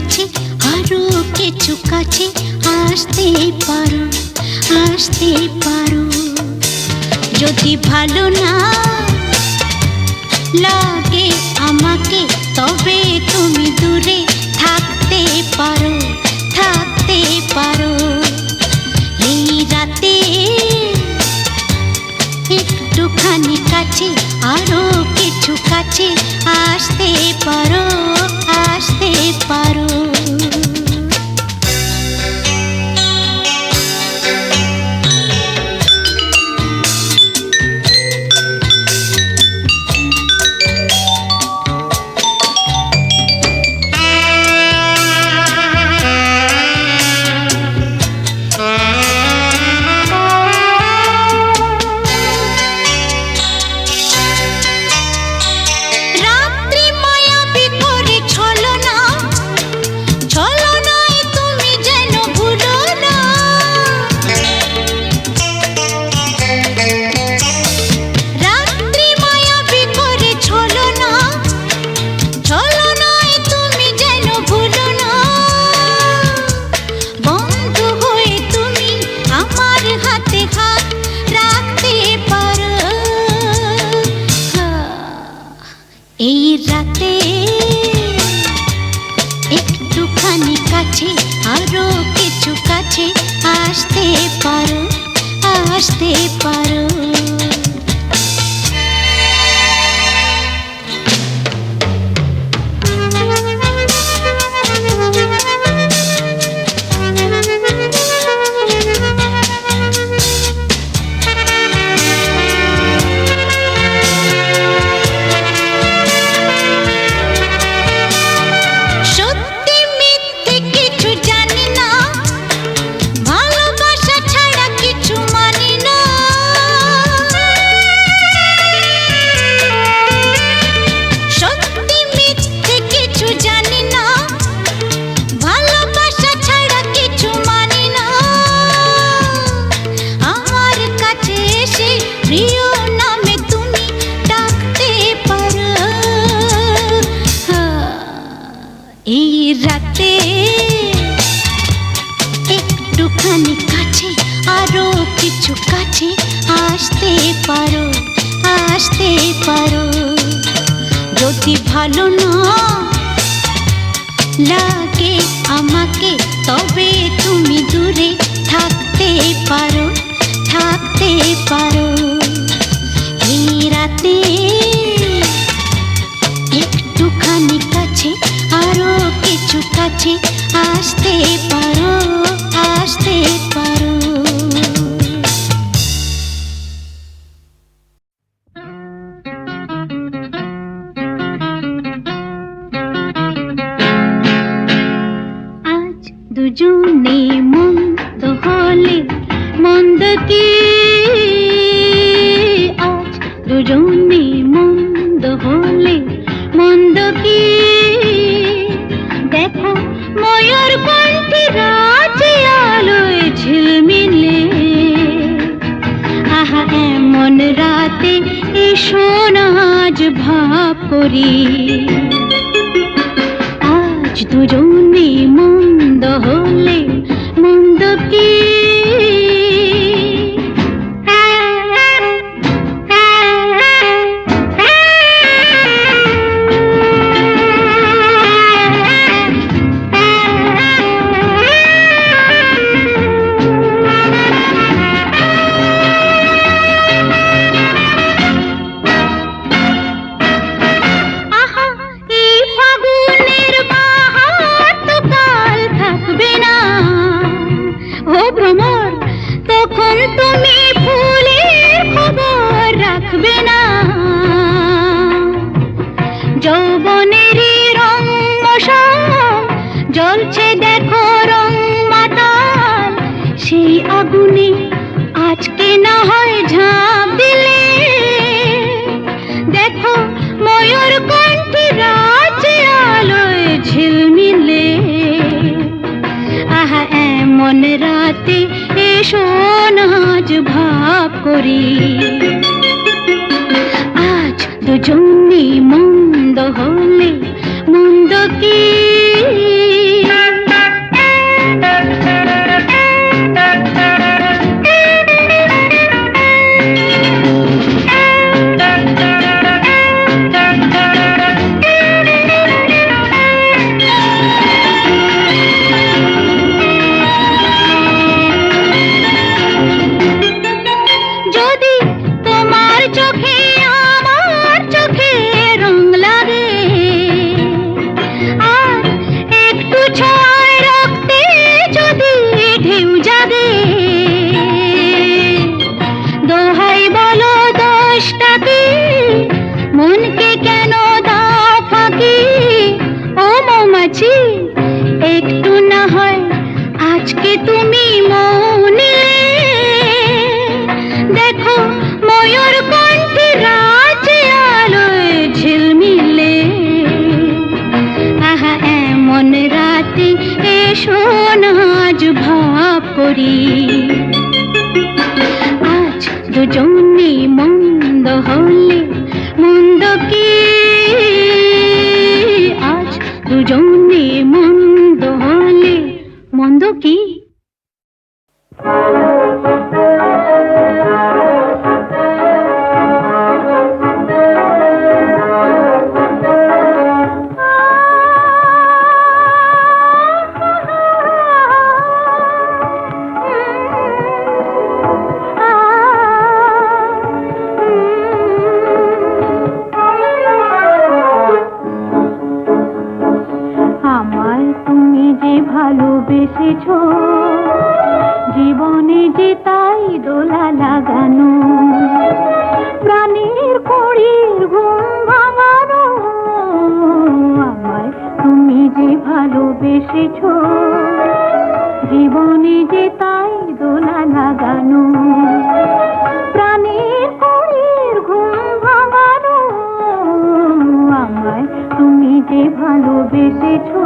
কাছে, আরো কিছু কাছে আসতে পারো, আসতে পারো। যদি ভালো না লাগে আমাকে, তবে তুমি দূরে থাকতে পারো, থাকতে পারো। এই রাতে একটুখানি কাছে, আরো কিছু কাছে আসতে পারো, আসতে পারো। এই রাতে একটুখানি কাছে, আরো কিছু কাছে আসতে পারো, আসতে পারো। এই রাতে একটুখানি কাছে, আরো কিছু কাছে আসতে পারো, আসতে পারো। যদি ভালো না লাগে আমাকে, তবে তুমি দূরে থাকতে পারো, থাকতে পারো। এই রাতে একটুখানি কাছে, আরো কিছু কাছে আসতে পারো, আসতে পারো। আজ দুজনে মন্দ হলে মন্দ কি, আজ দুজনে মন্দ হলে মন্দ কি। দেখো ময়ূর কণ্ঠে রাতে আলোয় ঝিলমিলে, আহা এমন রাতে এসো না আজ ভাব করি। আজ দুজনে মন্দ হলে মন্দ কি। যৌবনেরই রং মশাল জ্বলছে দেখো রং মাতাল, সেই আগুনে আজকে না হয় ঝাঁপ দিলে। দেখো ময়ূর কণ্ঠে রাতে আলোয় ঝিলমিলে, আহা এমন রাতে এসো না আজ ভাব করি। আজ দুজনে মন্দ হলে মন্দ কি। আজকে তুমি মৌ নিলে, দেখো ময়ূর কণ্ঠে রাজে আলোয় ঝিলমিলে। আহা এমন রাতে এসো না আজ ভাব করি, আজ দুজনে মন্দ হলে মন্দ কি, আজ দুজনে মন্দ হলে মন্দ কি। ভালোবেসেছো জীবনে যে তাই দোলা লাগানো, প্রাণের কড়ির ঘুম ভাঙানো। আমায় তুমি যে ভালোবেসেছো জীবনে যে তাই দোলা লাগানো, প্রাণের কড়ির ঘুম ভাঙানো। আমায় তুমি যে ভালোবেসেছো।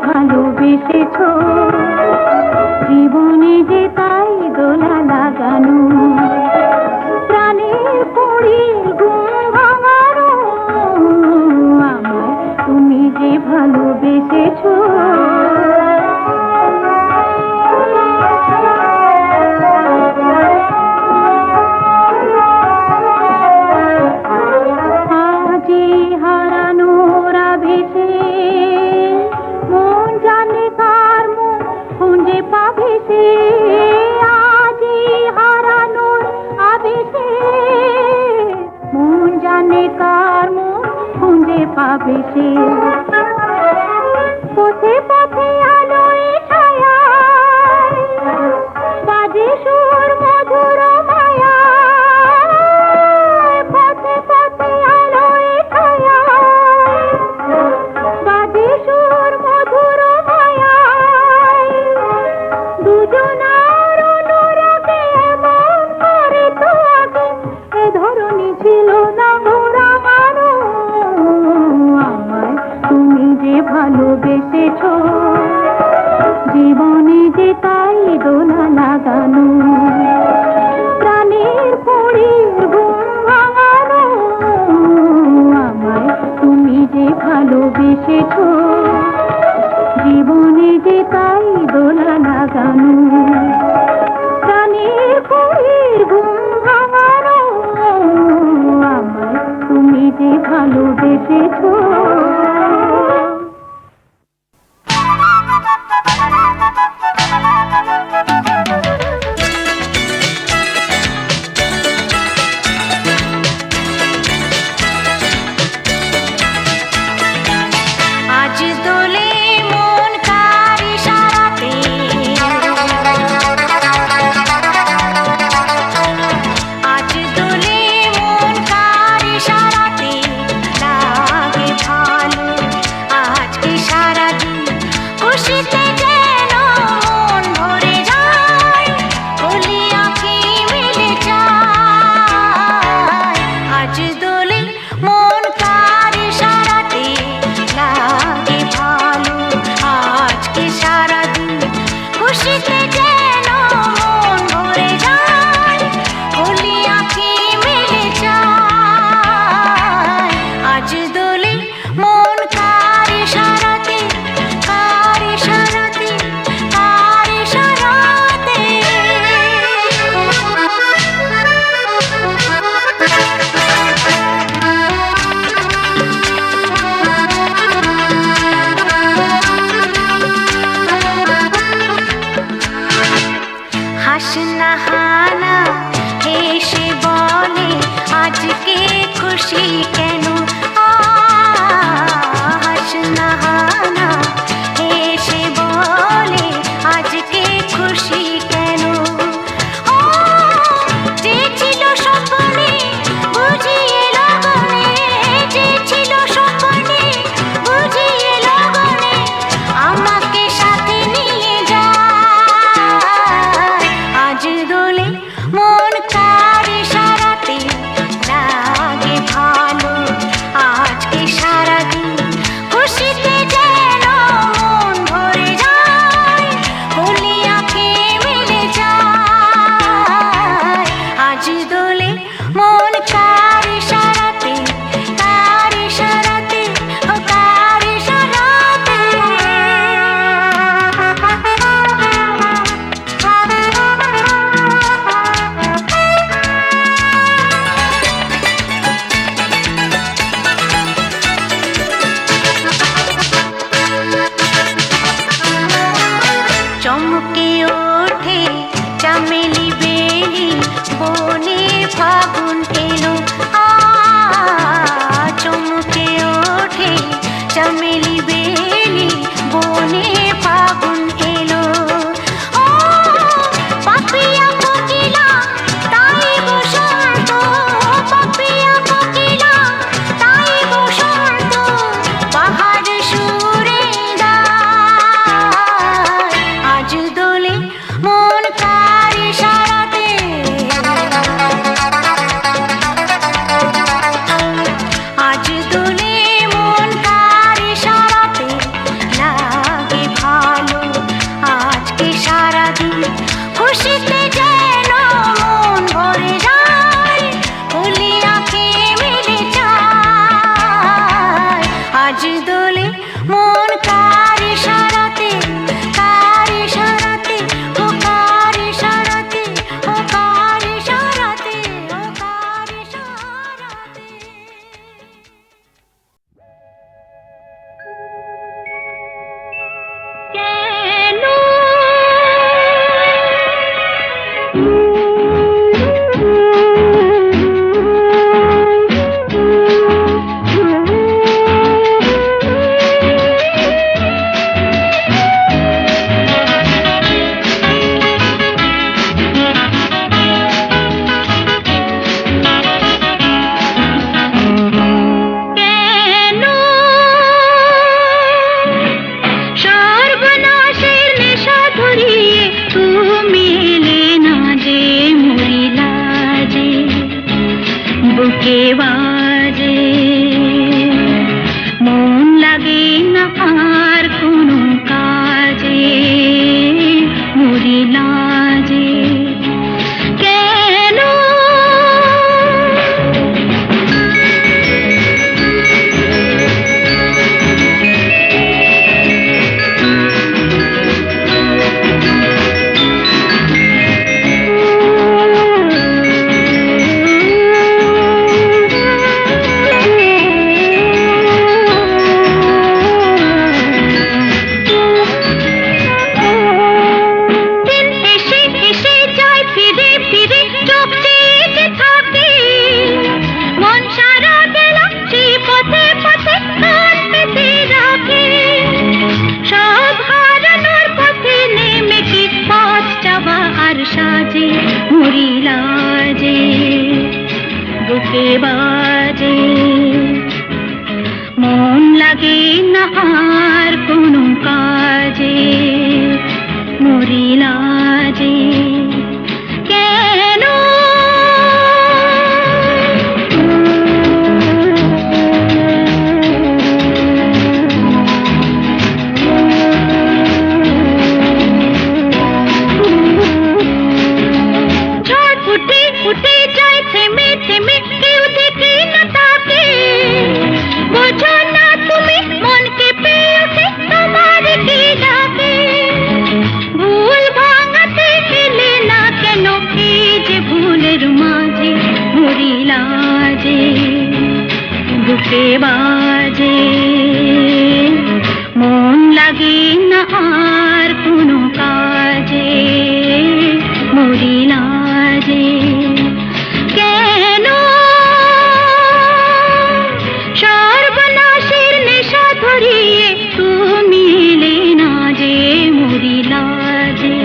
ভালোবেসেছো জীবনে যে তাই দোলা লাগানো, প্রাণের কড়ির ঘুম ভাঙানো। আমায় তুমি যে ভালোবেসেছো। আজি হারানোর আবেশে মন জানে কার মন খুঁজে পাবে সে, আজি হারানোর আবেশে মন জানে কার মন খুঁজে পাবে সে। পথে পথে আলোয় ছায়ায় বাজে সুর মধুর মায়া, পথে পথে আলোয় ছায়ায় বাজে সুর মধুর মায়া। দুজনার অনুরাগে এমন করে তো আগে এ ধরনী ছিল না ঘোরামানো। আমায় তুমি যে ভালোবেসেছো জীবনে যে তাই দোলা লাগানো, প্রাণের কড়ির ঘুম ভাঙানো। আমায় তুমি যে ভালোবেসেছো জীবনে যে তাই দোলা লাগানো, প্রাণের কড়ির ঘুম ভাঙানো। আমায় তুমি যে ভালোবেসেছো। হাসনাহানা হেসে বলে আজকে খুশি কেন হাসনাহানা হেসে বলে আজকে খুশি কেন যে ছিল স্বপ্নে বুঝিয়ে লগনে যে ছিল স্বপ্নে বুঝিয়ে লগনে আমাকে সাথে নিয়ে যায় আজ দোলে মন কার ইশারাতে লাগে ভালো আজকে সারাদিন খুশিতে যেন মন ভরে যায় বলি আঁখে মিলে যায় আজ দোলে মন কার ইশারাতে ও কার ইশারাতে চমকে ওঠে চামেলি বেলি বনে ফাগুন এলো চমকে ওঠে চামেলি বেলি বনে ফাগুন এলো পাপিয়া কোকিলা তাই বসন্ত পাপিয়া কোকিলা তাই বসন্ত পাহাড় সুরে গায় আজ দোলে মন কার ইশারাতে আজ দোলে মন কার ইশারাতে লাগে ভালো আজকে সারাদিন খুশিতে যেন মন ভরে যায় বলি আঁখে মিলে যায় আজ দোলে মন কার ইশারাতে ও কার ইশারাতে ও কার ইশারাতে ও কার ইশারাতে কেন কেন সর্বনাশের নেশা ধরিয়ে তুমি এলে না যে মরিলা যে বুকে বাজে মন লাগে না আর কোনো কাজে মরিলা যে কেন দিন এসে এসে যায় ফিরে ফিরে চোখ চেয়ে থাকে মন সারা বেলা সেই পথে পথে কান পেতে রাখে সব হারানোর পথে নেমে কি পথ যাওয়া আর সাজে মরিলা যে বুকে বাজে মন লাগে না আর কোনো কাজে মরিলা যে কেন ঝড় উঠে উঠে যায় থেমে থেমে কেউ দেখে না তাকে বোঝো না তুমি মনকে পেয়েছে তোমার কি ডাকে ভুল ভাঙাতে গেলে না কেন এই যে ভুলের মাঝে মরিলা যে বুকে বাজে মন লাগে না আর কোনো কাজে মরি মরি না যে কেন সর্বনাশের নেশা ধরিয়ে তুমি এলে না যে মরি না যে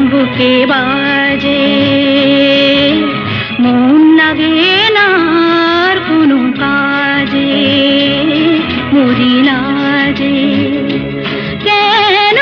বুকে বাজে মন লাগে না আর কোনো কাজে মরি না যে কেন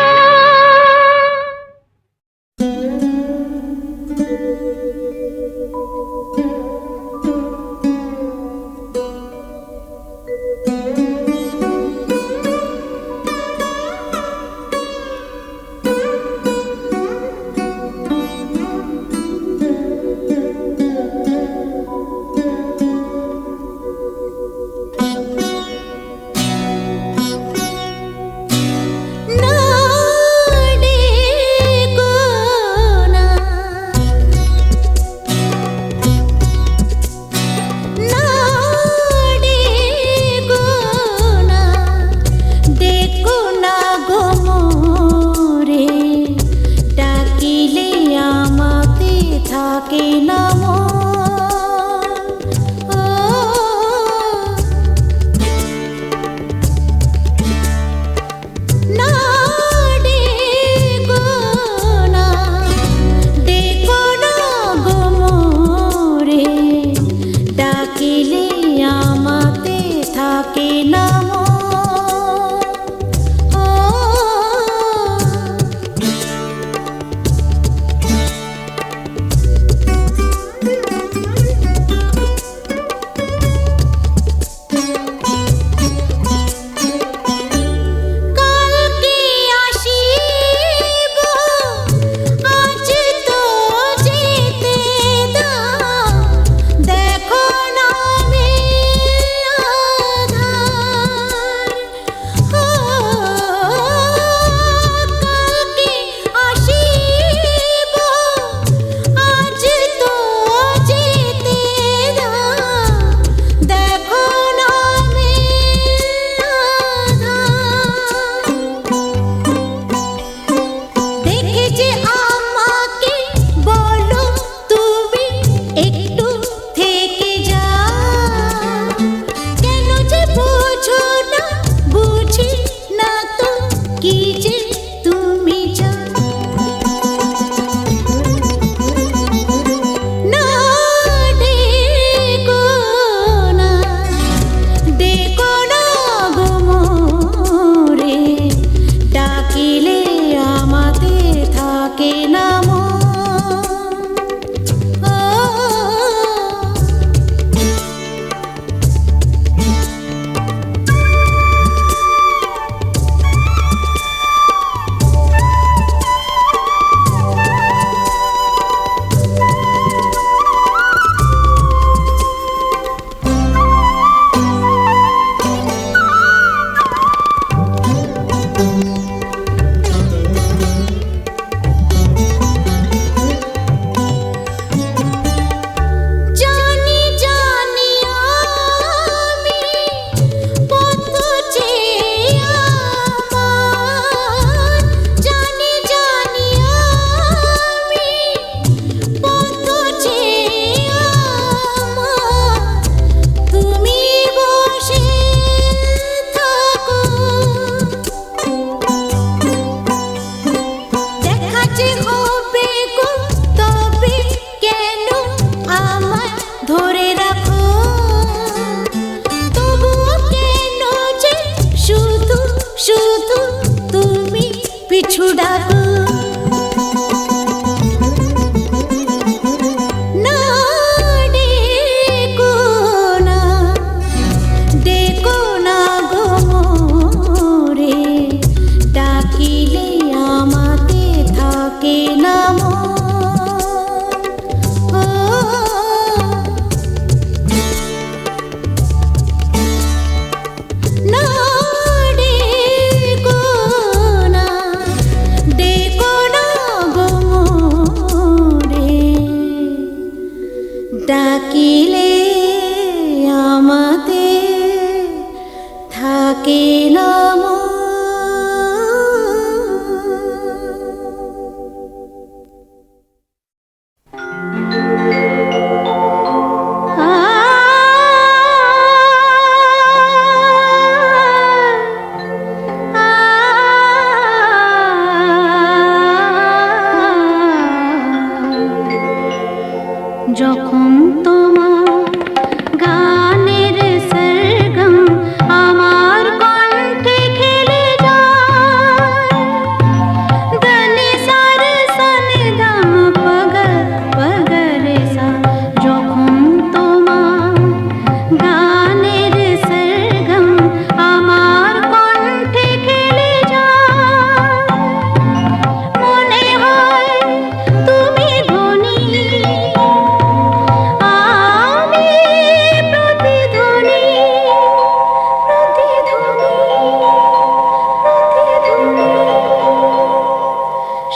যখন তোমার গানের সরগম আমার কণ্ঠে খেলে যায়, দনি সার সনি দম পগ পগ রে সা, যখন তোমার গানের সরগম আমার কণ্ঠে খেলে যায়, মনে হয় তুমি ধনী, আমি প্রতিধ্বনি, প্রতিধ্বনি, প্রতিধ্বনি।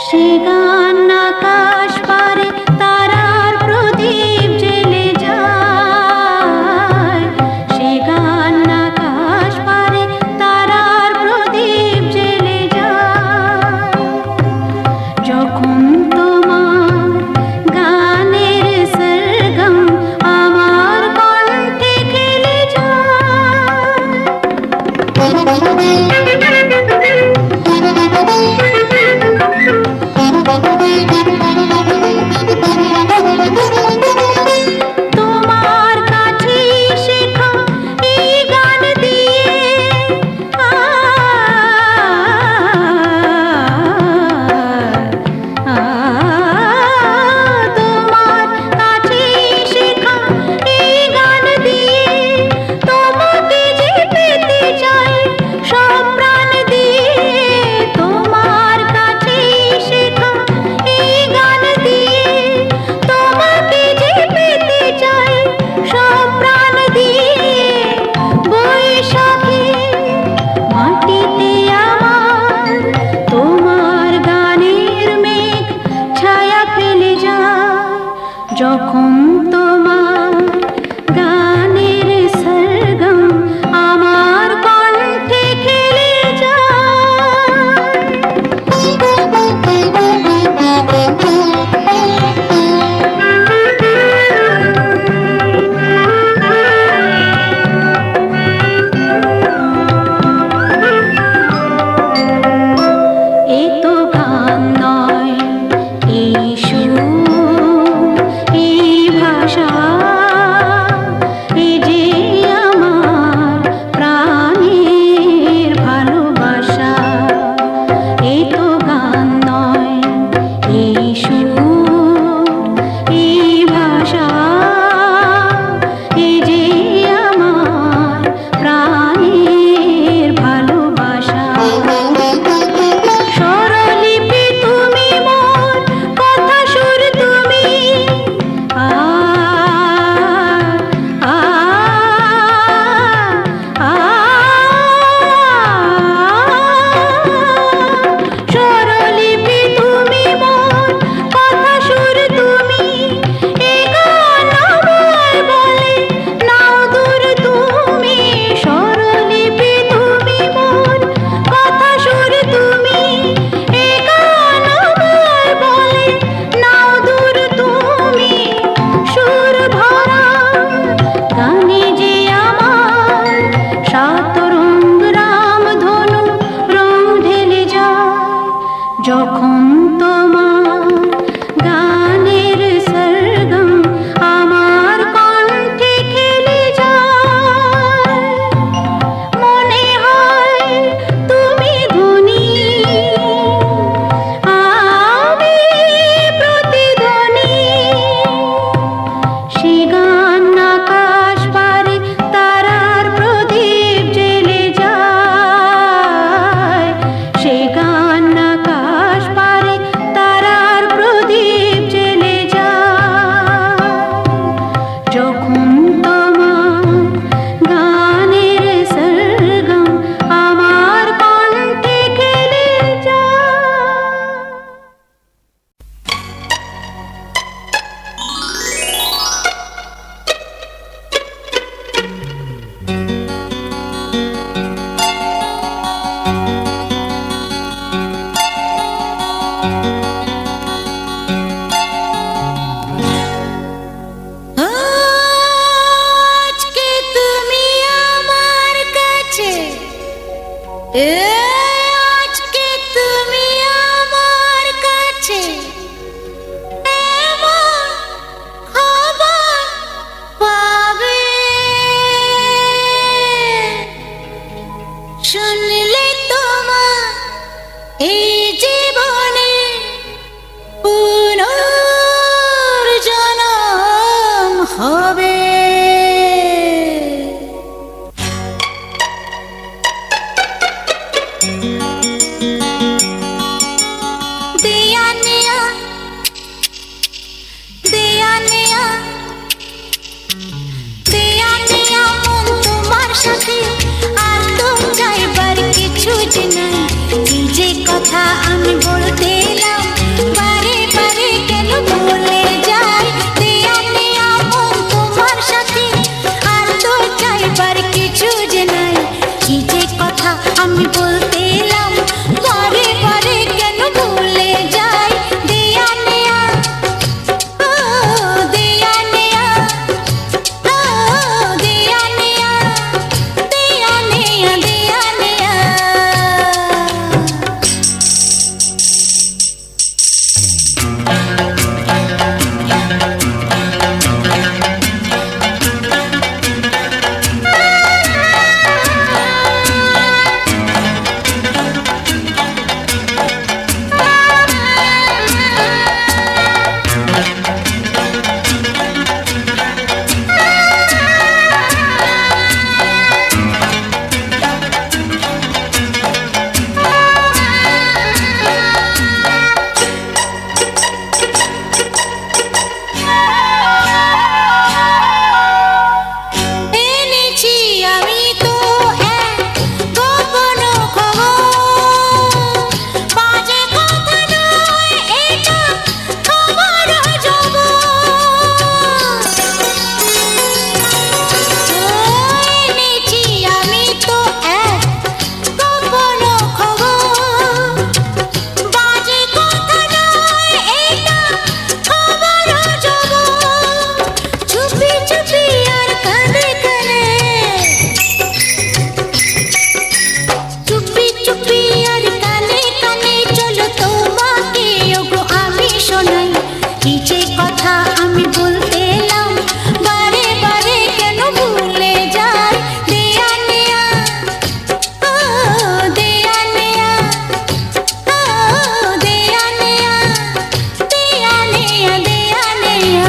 সে গান আকাশ পারে তারার প্রদীপ জ্বেলে যায়, সে গান আকাশ পারে তারার প্রদীপ জ্বেলে যায়, যখন তোমার গানের সরগম আমার কণ্ঠে খেলে যায়। তোমার কাছে শেখা এই গান দিয়ে তোমার কাছে শেখা এই গান দিয়ে তোমাকে যে পেতে চাই সব প্রাণ দিয়ে, তোমার কাছে শেখা এই গান দিয়ে তোমাকে যে পেতে চাই সব প্রাণ দিয়ে, বৈশাখী মাটিতে আমার তোমার গানের মেঘ ছায়া ফেলে যায়, যখন তোমার গানের সরগম আমার কণ্ঠে খেলে এ তো গান নয়, এই সুর, এই ভাষা, এ যে আমার প্রাণের ভালোবাসা। এ তো গান নয়, এই সুর, এই ভাষা, এ যে আমার প্রাণের ভালোবাসা। স্বরলিপি তুমি মোর, কথা সুর আমি বলতে এলাম, বারে বারে কেন ভুলে যাই। দেয়া নেয়া, ও দেয়া নেয়া, ও দেয়া নেয়া, দেয়া নেয়া, দেয়া নেয়া। এনেছি আমি তো এক গোপন খবর, বাজে কথা নয় এটা, খবর জগৎ। এনেছি আমি তো এক গোপন খবর, বাজে কথা নয় এটা, খবর জগৎ। চুপি চুপি আর কানে কানে, চুপি চুপি আর কানে কানে, চলো তোমাকে ওগো আমি শোনাই। কি যে কথা আমি বলতে এলাম, বারে বারে কেন ভুলে যাই। দেয়া নেয়া, ও দেয়া নেয়া, ও দেয়া নেয়া, দেয়া নেয়া, দেয়া নেয়া।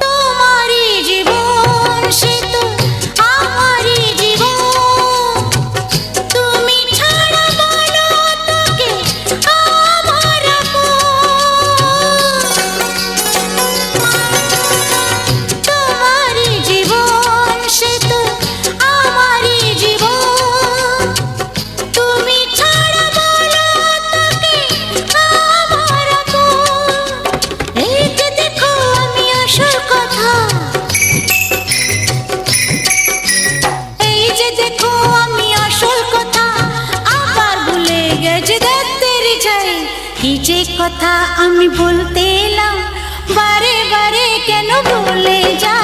তোমারই জীবন সে তো আমারই জীবন, তুমি ছাড়া বলো তোকে আমার আপন। তোমারই জীবন সে তো আমারই জীবন, তুমি ছাড়া বলো তোকে আমার আপন। এই যে দেখো আমি আসল কথা, এই যে দেখো আমি আসল কথা, আবার ভুলে গেছে দেখতের চাই। কি যে কথা আমি বলতে এলাম, বারে বারে কেন ভুলে যাই।